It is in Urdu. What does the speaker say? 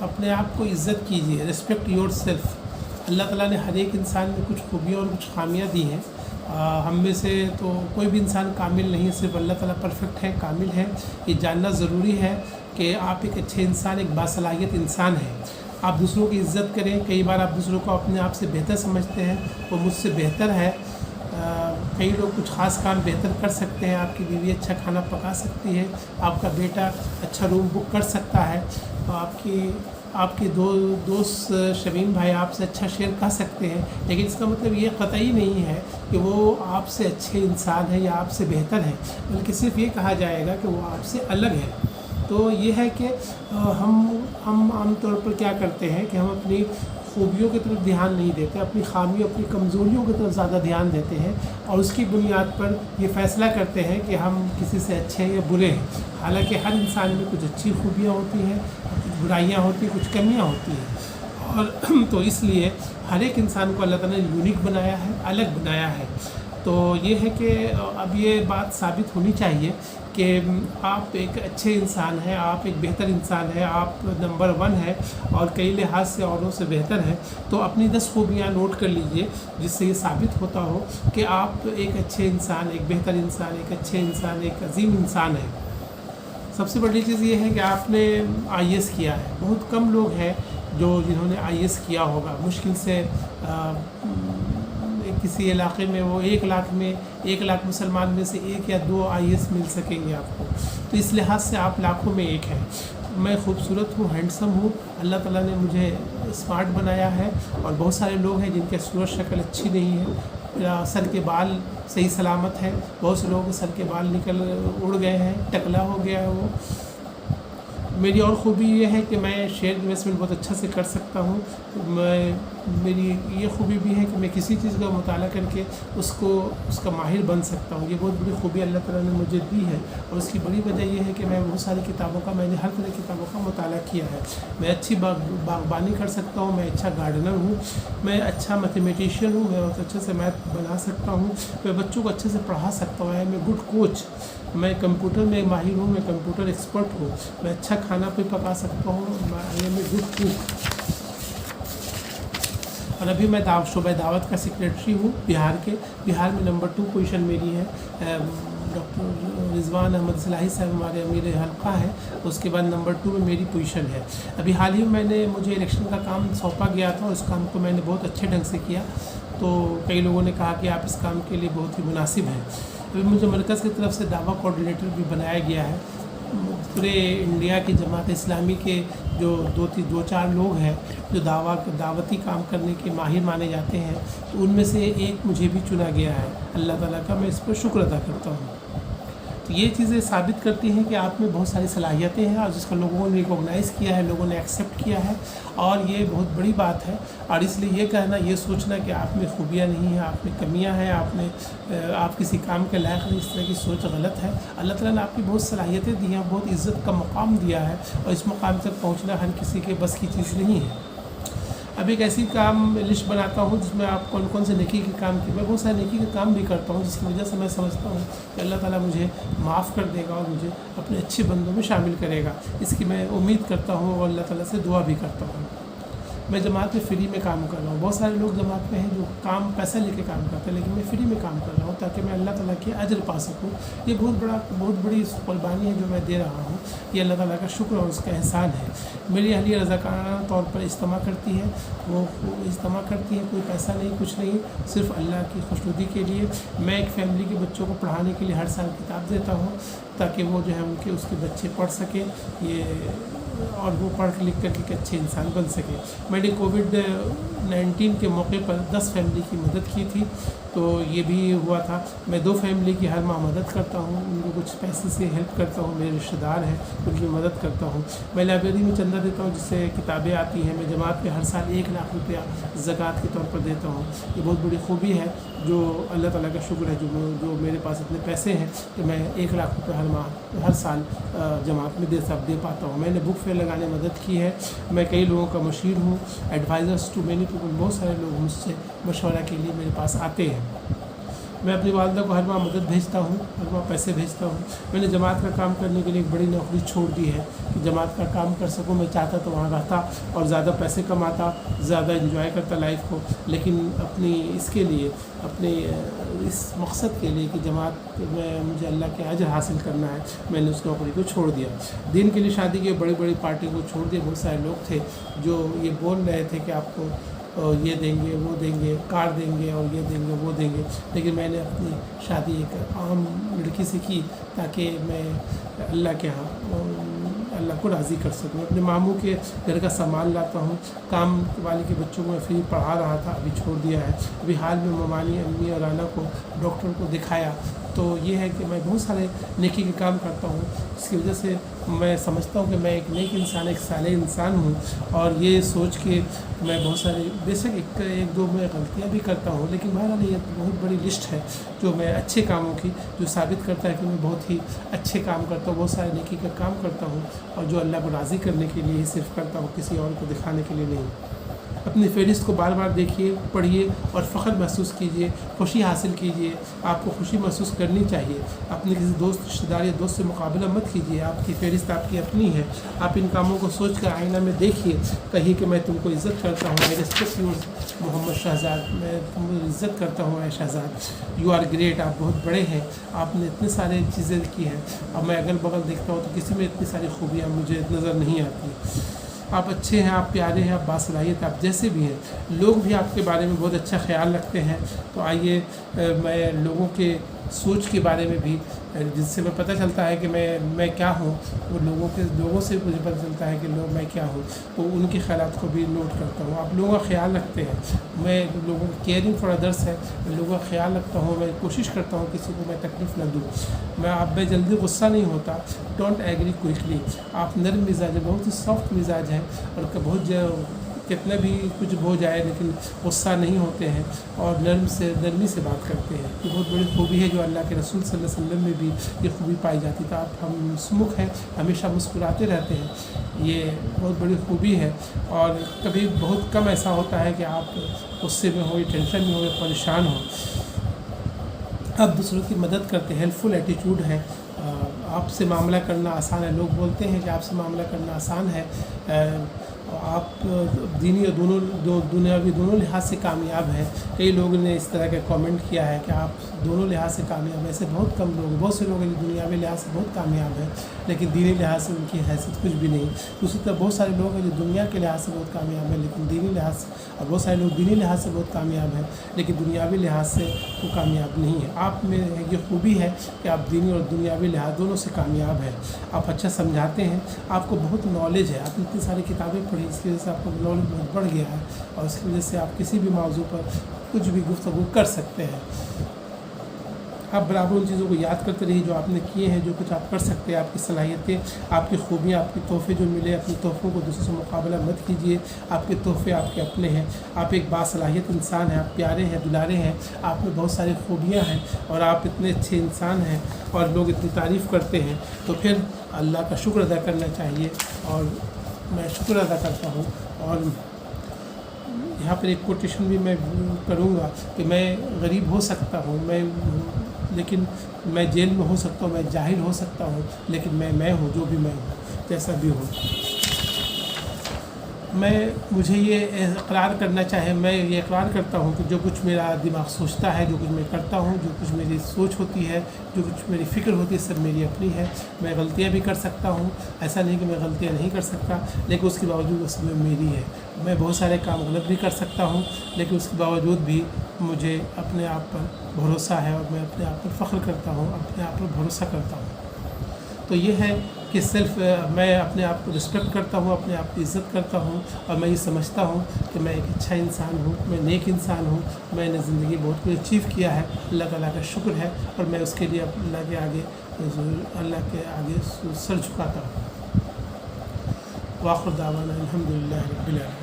اپنے آپ کو عزت کیجیے، ریسپیکٹ یور سیلف۔ اللہ تعالیٰ نے ہر ایک انسان میں کچھ خوبیاں اور کچھ خامیاں دی ہیں۔ ہم میں سے تو کوئی بھی انسان کامل نہیں، صرف اللہ تعالیٰ پرفیکٹ ہے، کامل ہے۔ یہ جاننا ضروری ہے کہ آپ ایک اچھے انسان، ایک باصلاحیت انسان ہیں۔ آپ دوسروں کی عزت کریں۔ کئی بار آپ دوسروں کو اپنے آپ سے بہتر سمجھتے ہیں، وہ مجھ سے بہتر ہے۔ کئی لوگ کچھ خاص کام بہتر کر سکتے ہیں، آپ کی بیوی اچھا کھانا پکا سکتی ہے، آپ کا بیٹا اچھا روم بک کر سکتا ہے، آپ کے دوست شمیم بھائی آپ سے اچھا شیئر کر سکتے ہیں، لیکن اس کا مطلب یہ قطعی نہیں ہے کہ وہ آپ سے اچھے انسان ہیں یا آپ سے بہتر ہیں، بلکہ صرف یہ کہا جائے گا کہ وہ آپ سے الگ ہے۔ تو یہ ہے کہ ہم عام طور پر کیا کرتے ہیں کہ ہم اپنی خوبیوں کی طرف دھیان نہیں دیتے، اپنی خامیوں، اپنی کمزوریوں کی طرف زیادہ دھیان دیتے ہیں، اور اس کی بنیاد پر یہ فیصلہ کرتے ہیں کہ ہم کسی سے اچھے یا برے ہیں۔ حالانکہ ہر انسان میں کچھ اچھی خوبیاں ہوتی ہیں، کچھ برائیاں ہوتی ہیں، کچھ کمیاں ہوتی ہیں، اور تو اس لیے ہر ایک انسان کو اللہ تعالیٰ نے یونیک بنایا ہے، الگ بنایا ہے۔ تو یہ ہے کہ اب یہ بات ثابت ہونی چاہیے کہ آپ ایک اچھے انسان ہیں، آپ ایک بہتر انسان ہیں، آپ نمبر 1 ہیں اور کئی لحاظ سے اوروں سے بہتر ہیں۔ تو اپنی 10 خوبیاں نوٹ کر لیجئے جس سے یہ ثابت ہوتا ہو کہ آپ ایک اچھے انسان، ایک بہتر انسان، ایک اچھے انسان، ایک عظیم انسان ہیں۔ سب سے بڑی چیز یہ ہے کہ آپ نے IAS کیا ہے۔ بہت کم لوگ ہیں جنہوں نے IAS کیا ہوگا۔ مشکل سے کسی علاقے میں وہ 1 لاکھ مسلمان میں سے 1 یا 2 IAS مل سکیں گے آپ کو۔ تو اس لحاظ سے آپ لاکھوں میں ایک ہیں۔ میں خوبصورت ہوں، ہینڈسم ہوں، اللہ تعالیٰ نے مجھے اسمارٹ بنایا ہے، اور بہت سارے لوگ ہیں جن کی صورت شکل اچھی نہیں ہے، میرا سر کے بال صحیح سلامت ہے، بہت سے لوگوں کے سر کے بال اڑ گئے ہیں، ٹکلا ہو گیا ہے وہ۔ میری اور خوبی یہ ہے کہ میں شیئر انویسٹمنٹ بہت اچھا سے کر سکتا ہوں۔ میری یہ خوبی بھی ہے کہ میں کسی چیز کا مطالعہ کر کے اس کا ماہر بن سکتا ہوں۔ یہ بہت بڑی خوبی اللہ تعالیٰ نے مجھے دی ہے، اور اس کی بڑی وجہ یہ ہے کہ میں بہت ساری کتابوں کا، میں نے ہر طرح کی کتابوں کا مطالعہ کیا ہے۔ میں اچھی باغبانی کر سکتا ہوں، میں اچھا گارڈنر ہوں، میں اچھا میتھمیٹیشین ہوں، میں بہت اچھے سے میتھ بنا سکتا ہوں، میں بچوں کو اچھے سے پڑھا سکتا ہوں، میں گڈ کوچ، میں کمپیوٹر میں ماہر ہوں، میں کمپیوٹر ایکسپرٹ ہوں، میں اچھا کھانا بھی پکا سکتا ہوں، میں گڈ کوک، اور ابھی میں شعبہ دعوت کا سیکریٹری ہوں بہار میں نمبر 2 پوزیشن میری ہے۔ ڈاکٹر رضوان احمد صلاحی صاحب ہمارے امیر حلقہ ہیں، اس کے بعد نمبر 2 میں میری پوزیشن ہے۔ ابھی حال ہی میں مجھے الیکشن کا کام سونپا گیا تھا، اس کام کو میں نے بہت اچھے ڈھنگ سے کیا، تو کئی لوگوں نے کہا کہ آپ اس کام کے لیے بہت ہی مناسب ہیں۔ ابھی مجھے مرکز کی طرف سے دعویٰ کوآرڈینیٹر بھی بنایا گیا ہے۔ پورے انڈیا کی جماعت اسلامی کے جو 2-4 لوگ ہیں جو دعوتی کام کرنے کے ماہر مانے جاتے ہیں، تو ان میں سے ایک مجھے بھی چنا گیا ہے۔ اللہ تعالیٰ کا میں اس پر شکر ادا کرتا ہوں۔ تو یہ چیزیں ثابت کرتی ہیں کہ آپ میں بہت ساری صلاحیتیں ہیں، اور جس کو لوگوں نے ریکوگنائز کیا ہے، لوگوں نے ایکسیپٹ کیا ہے، اور یہ بہت بڑی بات ہے۔ اور اس لیے یہ کہنا، یہ سوچنا کہ آپ میں خوبیاں نہیں ہیں، آپ میں کمیاں ہیں، آپ کسی کام کے لائق نہیں، اس طرح کی سوچ غلط ہے۔ اللہ تعالیٰ نے آپ کی بہت صلاحیتیں دی ہیں، بہت عزت کا مقام دیا ہے، اور اس مقام تک پہنچنا ہر کسی کے بس کی چیز نہیں ہے۔ اب ایک ایسی کام لسٹ بناتا ہوں جس میں آپ کون سے نیکی کے کام کی، میں بہت سارے نیکی کے کام بھی کرتا ہوں، جس کی وجہ سے میں سمجھتا ہوں کہ اللہ تعالیٰ مجھے معاف کر دے گا اور مجھے اپنے اچھے بندوں میں شامل کرے گا۔ اس کی میں امید کرتا ہوں اور اللہ تعالیٰ سے دعا بھی کرتا ہوں۔ میں جماعت میں فری میں کام کر رہا ہوں۔ بہت سارے لوگ جماعت میں ہیں جو کام پیسہ لے کے کام کرتے ہیں، لیکن میں فری میں کام کر رہا ہوں تاکہ میں اللہ تعالیٰ کے اجر پا سکوں۔ یہ بہت بڑی قربانی ہے جو میں دے رہا ہوں، یہ اللہ تعالیٰ کا شکر اور اس کا احسان ہے۔ میری اہلیہ رضاکارانہ طور پر اجتماع کرتی ہے، وہ اجتماع کرتی ہے، کوئی پیسہ نہیں، کچھ نہیں، صرف اللہ کی خوشنودی کے لیے۔ میں ایک فیملی کے بچوں کو پڑھانے کے لیے ہر سال کتاب دیتا ہوں تاکہ وہ جو ہے اس کے بچے پڑھ سکیں، اور وہ پڑھ لکھ کر کے ایک اچھے انسان بن سکے۔ میں نے کووڈ-19 کے موقع پر 10 فیملی کی مدد کی تھی، تو یہ بھی ہوا تھا۔ میں 2 فیملی کی ہر ماہ مدد کرتا ہوں، ان کو کچھ پیسے سے ہیلپ کرتا ہوں، میرے رشتہ دار ہیں ان کی مدد کرتا ہوں۔ میں لائبریری میں چندہ دیتا ہوں جس سے کتابیں آتی ہیں۔ میں جماعت میں ہر سال 1 لاکھ روپیہ زکوٰۃ کے طور پر دیتا ہوں۔ یہ بہت بڑی خوبی ہے جو اللہ تعالیٰ کا شکر ہے جو میرے پاس اتنے پیسے ہیں کہ میں 1 لاکھ روپے ہر سال جماعت میں دے پاتا ہوں۔ میں نے بک فیئر لگانے میں مدد کی ہے۔ میں کئی لوگوں کا مشیر ہوں، ایڈوائزرس ٹو مینی پیپل، بہت سارے لوگ مجھ سے مشورہ کے لیے میرے پاس آتے ہیں۔ میں اپنی والدہ کو ہر ماہ مدد بھیجتا ہوں، ہر ماہ پیسے بھیجتا ہوں۔ میں نے جماعت کا کام کرنے کے لیے ایک بڑی نوکری چھوڑ دی ہے کہ جماعت کا کام کر سکوں۔ میں چاہتا تو وہاں رہتا اور زیادہ پیسے کماتا، زیادہ انجوائے کرتا لائف کو، لیکن اپنی اس کے لیے، اپنے اس مقصد کے لیے کہ جماعت میں مجھے اللہ کے اجر حاصل کرنا ہے، میں نے اس نوکری کو چھوڑ دیا۔ دین کے لیے شادی کی بڑی بڑی پارٹی کو چھوڑ دیا۔ بہت سارے لوگ تھے جو یہ بول رہے تھے کہ آپ کو یہ دیں گے، وہ دیں گے، کار دیں گے اور یہ دیں گے، وہ دیں گے، لیکن میں نے اپنی شادی ایک عام لڑکی سے کی تاکہ میں اللہ کے ہاں اللہ کو راضی کر سکوں۔ اپنے ماموں کے گھر کا سامان لاتا ہوں، کام والی کے بچوں کو میں فری پڑھا رہا تھا، ابھی چھوڑ دیا ہے۔ ابھی حال میں ممانی امی اور رانا کو ڈاکٹر کو دکھایا۔ تو یہ ہے کہ میں بہت سارے نیکی کے کام کرتا ہوں، اس کی وجہ سے میں سمجھتا ہوں کہ میں ایک نیک انسان، ایک صالح انسان ہوں، اور یہ سوچ کے میں بہت سارے، بے شک ایک دو میں غلطیاں بھی کرتا ہوں، لیکن بہرحال یہ بہت بڑی لسٹ ہے جو میں اچھے کاموں کی، جو ثابت کرتا ہے کہ میں بہت ہی اچھے کام کرتا ہوں، بہت سارے نیکی کا کام کرتا ہوں، اور جو اللہ کو راضی کرنے کے لیے ہی صرف کرتا ہوں، کسی اور کو دکھانے کے لیے نہیں۔ اپنی فہرست کو بار بار دیکھیے، پڑھیے اور فخر محسوس کیجیے، خوشی حاصل کیجیے۔ آپ کو خوشی محسوس کرنی چاہیے۔ اپنے کسی دوست، رشتہ دار یا دوست سے مقابلہ مت کیجیے۔ آپ کی فہرست آپ کی اپنی ہے۔ آپ ان کاموں کو سوچ کر آئینہ میں دیکھیے، کہیں کہ میں تم کو عزت کرتا ہوں، میں ریسپیکٹ یو محمد شہزاد، میں تم کو عزت کرتا ہوں اے شہزاد، یو آر گریٹ، آپ بہت بڑے ہیں، آپ نے اتنے سارے چیزیں کی ہیں۔ اب میں اگل بغل دیکھتا ہوں تو کسی میں اتنی ساری خوبیاں مجھے نظر نہیں آتی۔ آپ اچھے ہیں، آپ پیارے ہیں، آپ باصلاحیت، آپ جیسے بھی ہیں، لوگ بھی آپ کے بارے میں بہت اچھا خیال رکھتے ہیں۔ تو آئیے میں لوگوں کے سوچ کے بارے میں بھی، جس سے میں پتہ چلتا ہے کہ میں کیا ہوں، وہ لوگوں سے مجھے پتہ چلتا ہے کہ میں کیا ہوں، تو ان کے خیالات کو بھی نوٹ کرتا ہوں۔ آپ لوگوں کا خیال رکھتے ہیں، میں لوگوں کیئرنگ فار ادرس ہے، میں لوگوں کا خیال رکھتا ہوں، میں کوشش کرتا ہوں کسی کو میں تکلیف نہ دوں۔ میں آپ میں جلدی غصہ نہیں ہوتا، ڈونٹ ایگری کوئکلی۔ آپ نرم مزاج ہے، بہت ہی سافٹ مزاج ہے، اور بہت کتنا بھی کچھ ہو جائے لیکن غصہ نہیں ہوتے ہیں، اور نرمی سے بات کرتے ہیں۔ یہ بہت بڑی خوبی ہے جو اللہ کے رسول صلی اللہ علیہ وسلم میں بھی یہ خوبی پائی جاتی تھی۔ آپ ہم سمکھ ہیں، ہمیشہ مسکراتے رہتے ہیں، یہ بہت بڑی خوبی ہے۔ اور کبھی بہت کم ایسا ہوتا ہے کہ آپ غصے میں ہو یا ٹینشن میں ہو یا پریشان ہو۔ آپ دوسروں کی مدد کرتے ہیں، ہیلپ فل ایٹیٹیوڈ ہے۔ آپ سے معاملہ کرنا آسان ہے۔ لوگ بولتے ہیں کہ آپ سے معاملہ کرنا آسان ہے، آپ دینی اور دنیاوی دونوں لحاظ سے کامیاب ہیں۔ کئی لوگوں نے اس طرح کا کامنٹ کیا ہے کہ آپ دونوں لحاظ سے کامیاب ہیں۔ ایسے بہت کم لوگ، بہت سے لوگ ہیں جو دنیاوی لحاظ سے بہت کامیاب ہیں لیکن دینی لحاظ سے ان کی حیثیت کچھ بھی نہیں۔ دوسری طرف بہت سارے لوگ ہیں جو دنیا کے لحاظ سے بہت کامیاب ہیں لیکن دینی لحاظ سے، اور بہت سارے لوگ دینی لحاظ سے بہت کامیاب ہیں لیکن دنیاوی لحاظ سے وہ کامیاب نہیں ہے۔ آپ میں یہ خوبی ہے کہ آپ دینی اور دنیاوی لحاظ دونوں سے کامیاب ہیں۔ آپ اچھا سمجھاتے ہیں، آپ کو بہت نالج ہے، آپ نے اتنی ساری کتابیں پڑھی، اس کی وجہ سے آپ کو نالج بہت بڑھ گیا ہے، اور اس کی وجہ سے آپ کسی بھی موضوع پر کچھ بھی گفتگو کر سکتے ہیں۔ آپ برابر ان چیزوں کو یاد کرتے رہیے جو آپ نے کیے ہیں، جو کچھ آپ کر سکتے ہیں، آپ کی صلاحیتیں، آپ کی خوبیاں، آپ کے تحفے جو ملے، اپنے تحفوں کو دوسروں سے مقابلہ مت کیجیے۔ آپ کے تحفے آپ کے اپنے ہیں، آپ ایک باصلاحیت انسان ہیں، آپ پیارے ہیں، دلارے ہیں، آپ میں بہت ساری خوبیاں ہیں، اور آپ اتنے اچھے انسان ہیں اور لوگ اتنی تعریف کرتے ہیں، تو پھر اللہ کا شکر ادا کرنا چاہیے، اور میں شکر ادا کرتا ہوں۔ اور یہاں پر ایک کوٹیشن بھی میں کروں گا کہ میں غریب ہو سکتا ہوں، لیکن میں جیل میں ہو سکتا ہوں، میں جاہل ہو سکتا ہوں، لیکن میں ہوں جو بھی میں ہوں، جیسا بھی ہوں۔ مجھے یہ اقرار کرنا چاہے، میں یہ اقرار کرتا ہوں کہ جو کچھ میرا دماغ سوچتا ہے، جو کچھ میں کرتا ہوں، جو کچھ میری سوچ ہوتی ہے، جو کچھ میری فکر ہوتی ہے، سب میری اپنی ہے۔ میں غلطیاں بھی کر سکتا ہوں، ایسا نہیں کہ میں غلطیاں نہیں کر سکتا، لیکن اس کے باوجود اس میں میری ہے۔ میں بہت سارے کام غلط بھی کر سکتا ہوں، لیکن اس کے باوجود بھی مجھے اپنے آپ پر بھروسہ ہے، اور میں اپنے آپ پر فخر کرتا ہوں، اپنے آپ پر بھروسہ کرتا ہوں۔ تو یہ ہے کہ میں اپنے آپ کو رسپیکٹ کرتا ہوں، اپنے آپ کی عزت کرتا ہوں، اور میں یہ سمجھتا ہوں کہ میں ایک اچھا انسان ہوں، میں نیک انسان ہوں، میں نے زندگی بہت کچھ اچیو کیا ہے، اللہ تعالیٰ کا شکر ہے، اور میں اس کے لیے اللہ کے آگے سر جھکاتا ہوں۔ وآخر دعوانا الحمدللہ رب العالمین۔